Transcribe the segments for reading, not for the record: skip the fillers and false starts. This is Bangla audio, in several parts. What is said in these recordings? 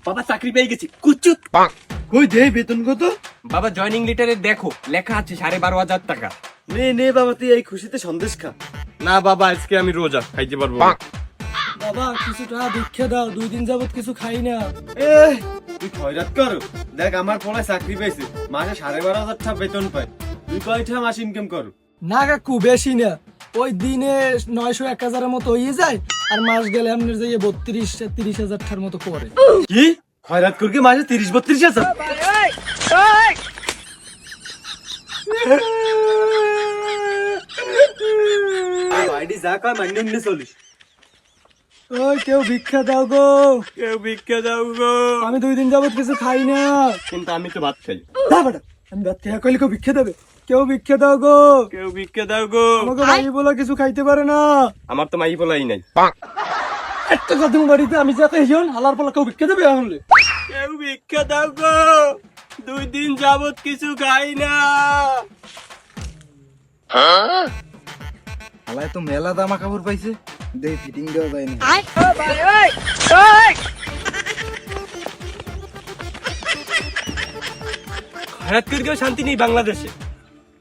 বাবা চাকরি পেয়ে গেছি কুচুত। কই দে বেতন কত? বাবা জয়নিং লেটারে দেখো লেখা আছে 12,500 টাকা। নে নে বাবা, তুই এই খুশিতে সন্দেশ খা। না বাবা আজকে আমি রোজা খাইতে পারবো না। বাবা কিছু টাকা ভিক্ষা দাও, 2 দিন যাবত কিছু খাই না। এ তুই খয়রাত কর। দেখ আমার পড়ায় চাকরি পাইছে, মাসে 12,500 টাকা বেতন পায়। তুই কয়টা মাস ইনকাম কর? না কাকু বেশি না, ওই দিনে 900-1000 মতো হয়ে যায়, আর মাস গেলে আপনার যাইয়ে 32-30 হাজার মতো করে। কি খয়রাত কর কি মাসে 30-32 হাজার? ভাইডি যা কয় মান্য নিয়ে চলিস। ওই কেউ ভিক্ষা দাও গো, কেউ ভিক্ষা দাও গো। আমি 2 দিন যাবত কিছু খাই না। কিন্তু আমি তো ভাত খাই। না বেটা, আমি ভাত খেয়ে কইলে কেউ ভিক্ষা দেবে? কেউ ভিক্ষা দাও গো, কেউ ভিক্ষা দাও গো। আমাকে ভাই বলা কিছু খাইতে পারে না। আমার তো মাই বলাই নাই। একটা কথা বাড়িতে আমি যাতে হিজন হালার পালা কেউ ভিক্ষা দেবে এখন? কেউ ভিক্ষা দাও গো, 2 দিন যাবত কিছু খাই না। হালায় তো মেলা দামা কাপড় পাইছে, দে ফিটিং দেওয়া যায় না। খয়রাত করে কেউ শান্তি নেই বাংলাদেশে।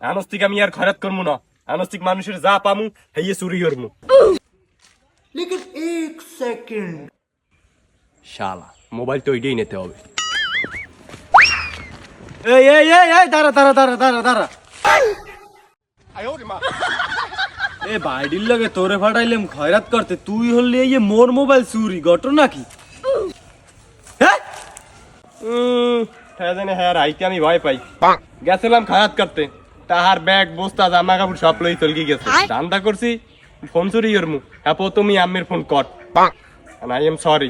আনস্তিক আমি আর খয়রাত করবো না। আনস্তিক মানুষের যা পামু হেয়ে চুরি করবো। লেকিন 1 সেকেন্ড। শালা মোবাইল তো ওইটাই নিতে হবে। এই এই এই এই দাঁড়া দাঁড়া দাঁড়া দাঁড়া দাঁড়া। এ বাইডির লগে তোরে ফাটাইলাম খয়রাত করতে, তুই হলি এই মোর মোবাইল চুরি, ঘটনা কি? হ্যাঁ হ্যাঁ জানে হ্যাঁ আইতে আমি ভয় পাই। গেছিলাম খয়রাত করতে, তাহার ব্যাগ বস্তা জামা কাপড় সব লই চলকি গেছে। ধান্দা করছি ফোন চুরি করমু, আপো তুমি আম্মের phone cut. I am sorry.